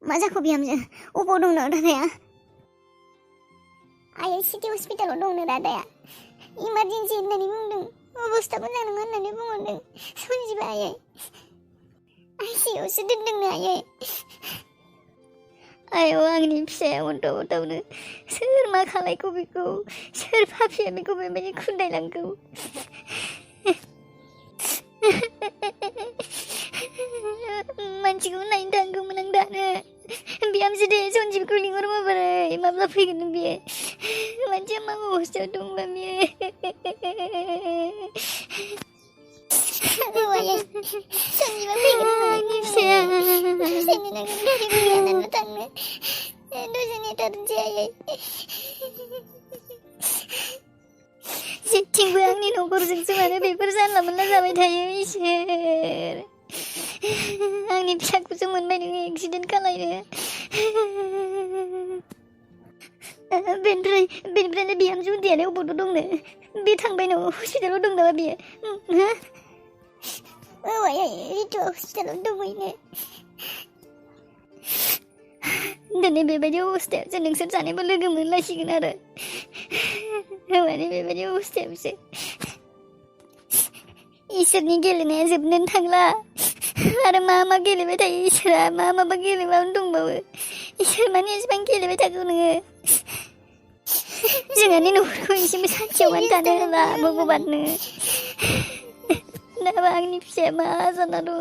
मा जाखो बिहामजो अबाव दंनो दादाया आयै सिटि हस्पिटालाव दंनो दादाया इमारजेन्सि होननानै बुंदों अबस्था मोजां नङा होननानै बुंहरदों सनजिबा आयै आइसिइउआवसो दोनदोंनो आयै आयौ आंनि फिसाया अन्थावनो सोर मा खालायखौ बेखौ सोर पापिया बेखौ बेबायदि खुन्दायलांखौ मानसिखौ नायनो थांगौमोन आं दानो बिहामजो दे सनजिबखौ लिंहर माबोरै माब्ला फैगोन बियो मानसिया मा अबस्थायाव दंबा बियो सनजिबा फैगोन आंनि फिसाया दसेनो नांगोन गारिबो गैया नालाय थांनो दसे नेथ'नोसै आयै जेथिंबो आंनि नखरजोंसो मानो बेफोर जानला मोनला जाबाय थायो इसोर आंनि फिसाखौसो मोनबाय नोङो एक्सिडेन्ट खालायनो बेनिफ्रायनो बिहामजो उन्दैयालाय अबाव दंनो बे थांबाय न हस्पिटालाव दं नामा बियो औ आयै रितुआ हस्पिटालाव दंहैनो दिनै बेबायदि अबस्थायावसो नोंसोर सानैबो लोगो मोनलायसिगोन आरो माने बेबायदि अबस्थायावसो इसोरनि गेलेनाया जोबनोनो थांला आरो मा गेलेबाय थायो इसोरा माबा गेलेबावनो दंबावो इसोर माने एसेबां गेलेबाय थागौ नोङो जोंहानि न'खरखौ एसेबो सान्थियाव मानो थानो होला भगबाननो दाबा आंनि फिसाया मा जाना दङ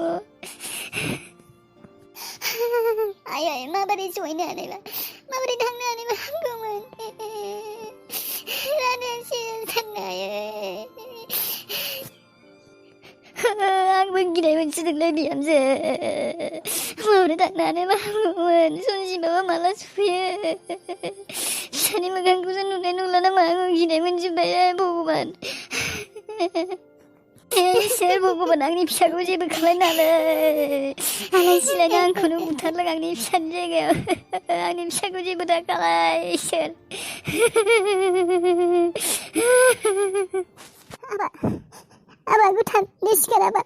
आयै माबोरै सहैनो हानायबा माबोरै थांनो हानायबा हामगौमोन रादायासो थांनो हायो आंबो गिनाय मोनसिदोंलै बिहामजो माबोरै थांनो हानायबा हामगौमोन सनजिबाबा माला सफैयो फिसानि मोखांखौसो नुनाय नंला नामा आङो गिनाय मोनजोब्बाय भगबान इसोर भगबान आंनि फिसाखौ जेबो खालायनो हालै आलाय सिलायनो आंखौनो बुथारलां आंनि फिसानि जायगायाव आंनि फिसाखौ जेबो दा खालाय इसोर आबा गोथार दे सिखार आबा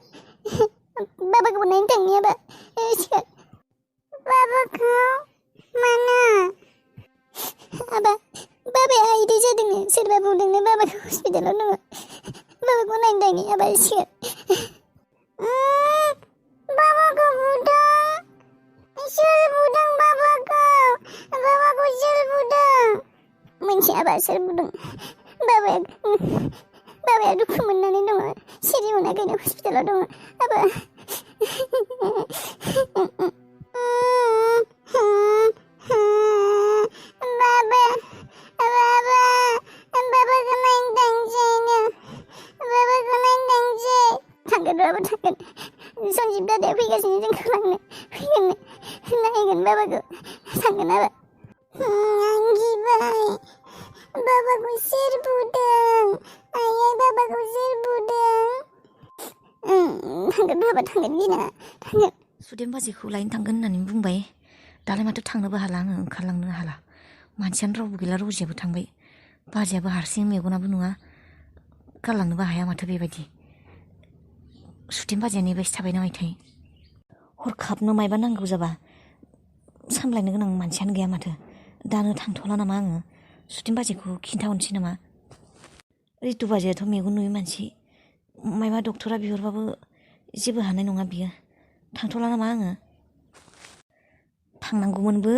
बाबाखौबो नायनो थांनि आबा सिखार बाबाखौ मानो आबा बाबाया इदि जादोंनो सोरबा बुंदोंनो बाबाखौ हस्पिटालाव दङ बाबाखौ नायनो थांनि आबा सिखार बाबाखौ बुदों सोर बुदों बाबाखौ सोर बुदों मोनथिया आबा सोर बुदों बाबाया दुखु मोननानै दङ सिरि मोनाखैनो हस्पिटालाव दङ आबा थांगोन सनजिब दादाया फैगासिनो जोंखौ लांनो फैगोन नायगोन बाबाखौ थांगोन आबा आं गिबाय बाबाखौ सोर बुदों आयै बाबाखौ सोर बुदों थांगोन बाबा थांगोन गिनाङा थांगोन सुदेम बाजैखौ लायनो थांगोन होननानै बुंबाय दालाय माथो थांनोबो हाला आङो ओंखारलांनो हाला मानसियानो रावबो गैला रजियाबो थांबाय बाजैयाबो हारसिं मेगनाबो नुवा गारलांनोबो हाया माथो बेबायदि सुदेम बाजैया नेबायसो थाबाय नामायथाय हरखाबनो मायबा नांगौ जाबा सामलायनो गोनां मानसियानो गैया माथो दानो थांथ'ला नामा आङो सुदेम बाजैखौ खिन्थाहरनोसै नामा रितु बाजैयाथ' मेगन नुयै मानसि मायबा डक्टरा बिहरबाबो जेबो हानाय नङा बियो थांथ'ला नामा आङो थांनांगौमोनबो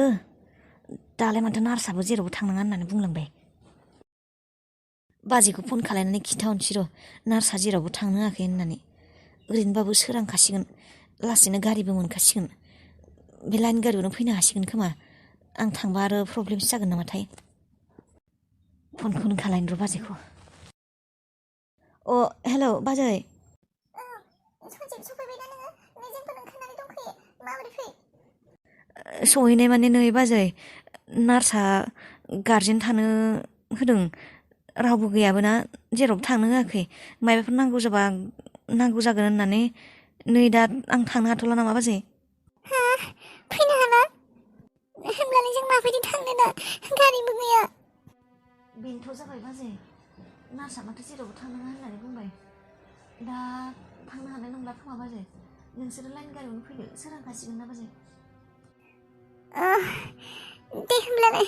दालाय माथो नार्सआबो जेरावबो थांनाङा होननानै बुंलांबाय बाजैखौ फन खालायनानै खिन्थाहरनोसै र' नार्सआ जेरावबो थांनो होआखै होननानै ओरैनोबाबो सोरांखासिगोन लासैनो गारिबो मोनखासिगोन बे लाइन गारियावनो फैनो हासिगोन खोमा आं थांबा आरो प्रब्लेमसो जागोन नामाथाय फनखौनो खालायनो र' बाजैखौ हेलौ बाजै सहैनाय माने नै बाजै नार्सआ गार्जेन थानो होदों रावबो गैयाबो ना जेरावबो थांनो होआखै मायबाफोर नांगौ जाबा नांगौ जागोन होननानै नै दा आं थांनो हाथ'ला नामा बाजै फैनो हाला होमब्लालाय जों माबायदि थांनो दा गारिबो गैया बेनोथ' जाबाय बाजै नार्सआ माथो जेरावबो थांनाङा होननानै बुंबाय दा थांनो हानाय नंला खोमा बाजै नोंसोरो लाइन गारियावनो फैदो सोरांखासिगोन ना बाजै दे होमब्लालाय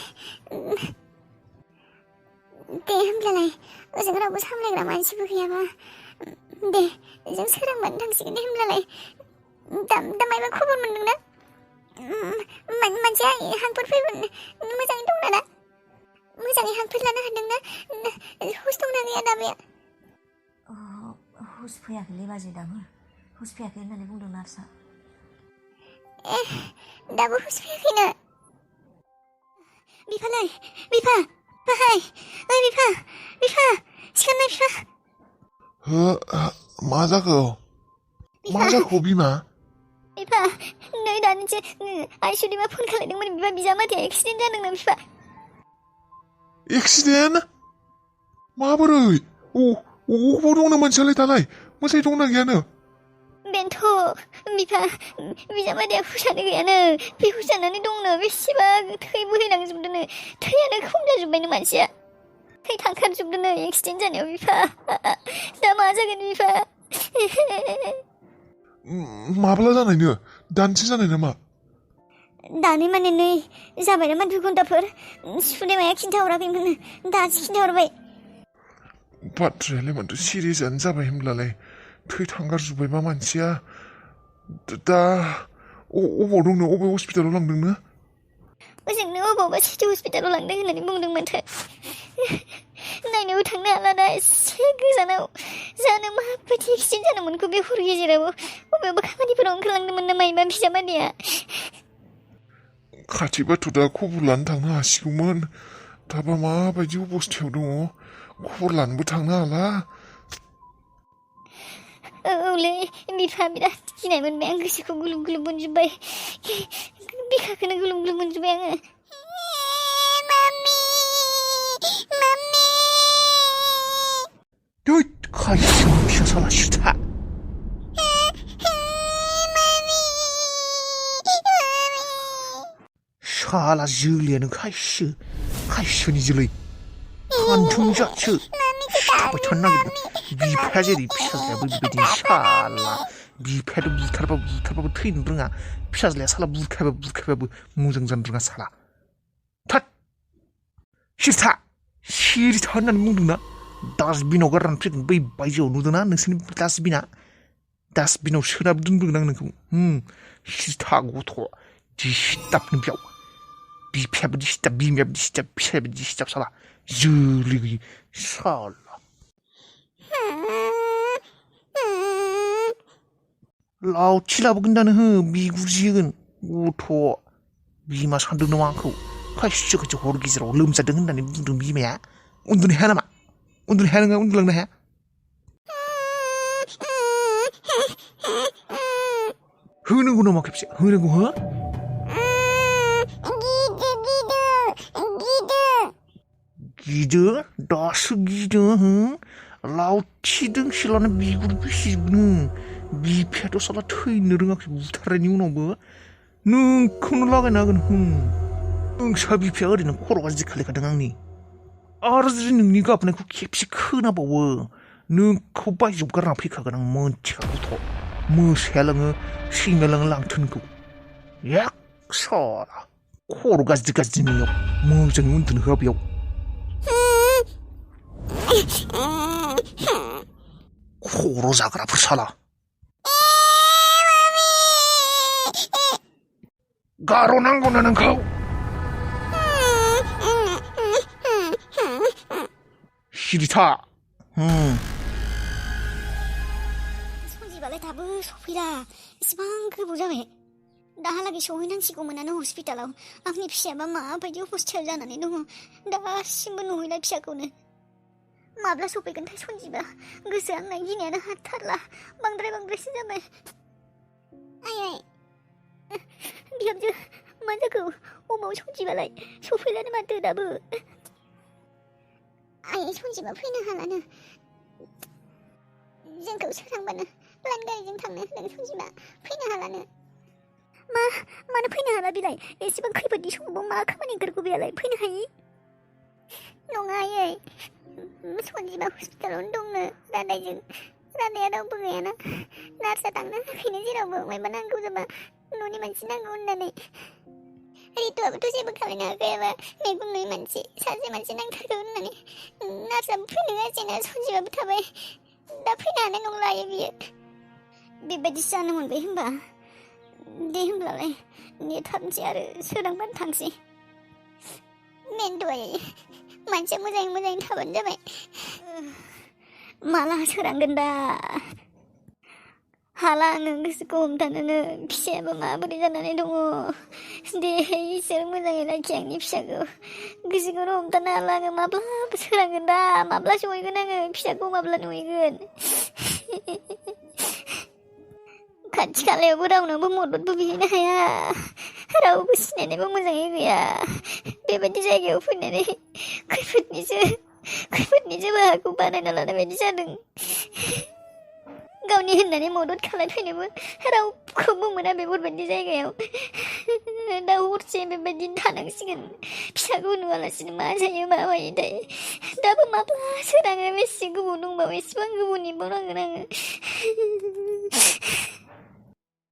ओजों रावबो सामलायग्रा मानसिबो गैयाबा दे जों सोरांबानो थांसिगोन दे होमब्लालाय दा मायबा खबर मोनदोंना मानसिया हांफोर फैगोन मोजाङै दंना दा मोजाङै हांफोर लानो हादोंना हुस दंना गैया दाबो हुस फैयाखैलै बाजै दाबो हुस फैयाखै होननानै बुंदों नार्सआ दाबो हुस फैयाखैनो बिफालाय बिफा बाहाय ओइ बिफा सिखारनाय बिफा मा जाखो बिमा बिफा नै दानिसो आइसुदिमा फन खालायदोंमोन बिफा बिजामादैया एक्सिडेन्ट जादोंनो बिफा एक्सिडेन्ट माबोरै अबाव दंनो मानसियालाय दालाय मोजाङै दंना गैयानो बेनोथ' बिफा बिजामादैया हुसानो गैयानो बे हुस जानानै दंनो बेसेबा थै बोहैलांजोबदोंनो थैयानो खम जाजोब्बायनो मानसिया थै थांखारजोबदोंनो एक्सिडेन्ट जानायाव बिफा दा मा जागोन बिफा माब्ला जानायनो दानसे जानाय नामा दानि माने नै जाबाय नामा 2 घन्टाफोर सुदेमाया खिन्थाहराखैमोन दासो खिन्थाहरबाय बाथ्रायालाय माथो सिरियासआनो जाबाय होमब्लालाय थै थांगारजोब्बायबा मानसिया दा अबाव दंनो अबे हस्पिटालाव लांदोंनो ओजोंनो अबावबा सिटि हस्पिटालाव लांदों होननानै बुंदों माथो नायनोबो थांनो हाला दा एसे गोजानाव जानो माबायदि एक्सिडेन्ट जानो मोनखो बे हर गेजेराव अबेबा खामानिफोराव ओंखारलांदोंमोन ना मायोबा बिजामादैया खाथिबाथ' दा खबर लानो थांनो हासिगौमोन दाबा माबायदि अबस्थायाव दङ खबर लानोबो थांनो हाला औलै बिफा बिराद गिनाय मोनबाय आं गोसोखौ गुलुब गुलुब मोनजोब्बाय बिखाखौनो गुलुब गुलुब मोनजोब्बाय आङो खायसो फिसा साला सिथा साला जोलैयानो खायसोनि जोलै खान्थुं जाथसो सिथाबाय थानो नागिरदों बिफाया जेरै फिसाज्लायाबो बेबायदि साला बिफायाथ' बुथारबाबो थैनो रोङा फिसाज्लाया साला बुरखायबाबो मोजां जानो रोङा साला थाट सिरि था होननानै बुंदोंना डास्टबिनाव गारनानै फैगोन बै बायजोआव नुदोंना नोंसोरनि डास्टबिनाव सोनाबो दोनबोगोन आं नोंखौ सिथा गथ' दिसताबनो बेयाव बिफायाबो दिसताब बिमायाबो दिसताब फिसायाबो दिसताब साला जोलै गैयै साला लावथि लाबोगोन दानो हो बिगुरजिगोन गथ' बिमा सानदों नामा आंखौ खायसे हर गेजेराव लोमजादों होननानै बुंदों बिमाया उन्दुनो हाया नामा नोङो उन्दुलांनो हाया होनांगौ नामा खेबसे होनांगौ हो गिदो दासो गिदो हो लावथि दोंसे लाना बिगुर बेसेजोबनो बिफायाथ' साला थैनो रोङाखै बुथारनायनि उनावबो नोंखौनो लागायना होगोन नोंसा बिफाया ओरैनो खर' गाज्रि खालायखादों आंनि आरो जुदि नोंनि गाबनायखौ खेबसे खोनाबावो नोंखौ बायजोआव गारना फैखागोन आं मोनथिखागौथ' मोसाया लाङो सैमाया लाङो लांथों नोंखौ एक साला खर' गाज्रिनियाव मोजाङै उन्दुनो होआ बेयाव खर' जाग्राफोर साला गार' नांगौनो नोंखौ सिरिथा सन्जिबालाय दाबो सफैला एसेबां गोबाव जाबाय दाहालागै सहैनांसिगौमोनानो हस्पिटालाव आंनि फिसायाबा माबायदि अबस्थायाव जानानै दङ दासिमबो नुहैला फिसाखौनो माब्ला सफैगोनथाय सन्जिबा गोसोआ आंना गिनायानो हाथारला बांद्रायसो जाबाय आइ बिहामजो मा जाखो अबाव सन्जिबालाय सफैलानो माथो दाबो आइ सन्जिबा फैनो हालानो जोंखौ सोरांबानो लाइन गारिजों थांनो होनदों सन्जिबा फैनो हालानो मानो फैनो हाला बिलाय एसेबां खैफोदनि समाव मा खामानि ओंखारगौ बेलाय फैनो हायि नङा आयै सन्जिबा हस्पिटालावनो दंनो रादाया रावबो गैयाना नार्सआ थांनो होयाखैनो जेरावबो मायबा नांगौ जाबा न'नि मानसि नांगौ होननानै रितुआबोथ' जेबो खालायनो हाखायाबा मेगन नुयै मानसि सासे मानसि नांथारगौ होननानै नार्सआबो फैनो गासिनो सन्जिबाबो थाबाय दा फैनो हानाय नंलायो बियो बेबायदिसो जानो मोनबाय होनबा दे होनब्लालाय दे थांसै आरो सोरांबानो थांसै मेनद'आय मानसिया मोजाङै थाबानो जाबाय माला सोरांगोन दा हाला आङो गोसोखौ हमथानोनो फिसायाबो माबोरै जानानै दङ दे इसोर मोजाङै लाखि आंनि फिसाखौ गोसोखौनो हमथानो हाला आङो माब्ला सोरांगोन दा माब्ला सहैगोन आङो फिसाखौ माब्ला नुहैगोन खाथि खालायावबो रावनावबो मददबो बिहैनो हाया रावबो सिनायनायबो मोजाङै गैया बेबायदि जायगायाव फैनानै खैफोदनिसो बाहागो बानायना लानाय बायदि जादों गावनि होननानै मदद खालामफैनोबो रावखौबो मोना बेफोरबायदि जायगायाव दा हरसे बेबायदि थानांसिगोन फिसाखौ नुवालासिनो मा जायो मा मायोथाय दाबो माब्ला सोराङो बेसे गोबाव दंबावो एसेबां गोबाव नेबावनांगोन आङो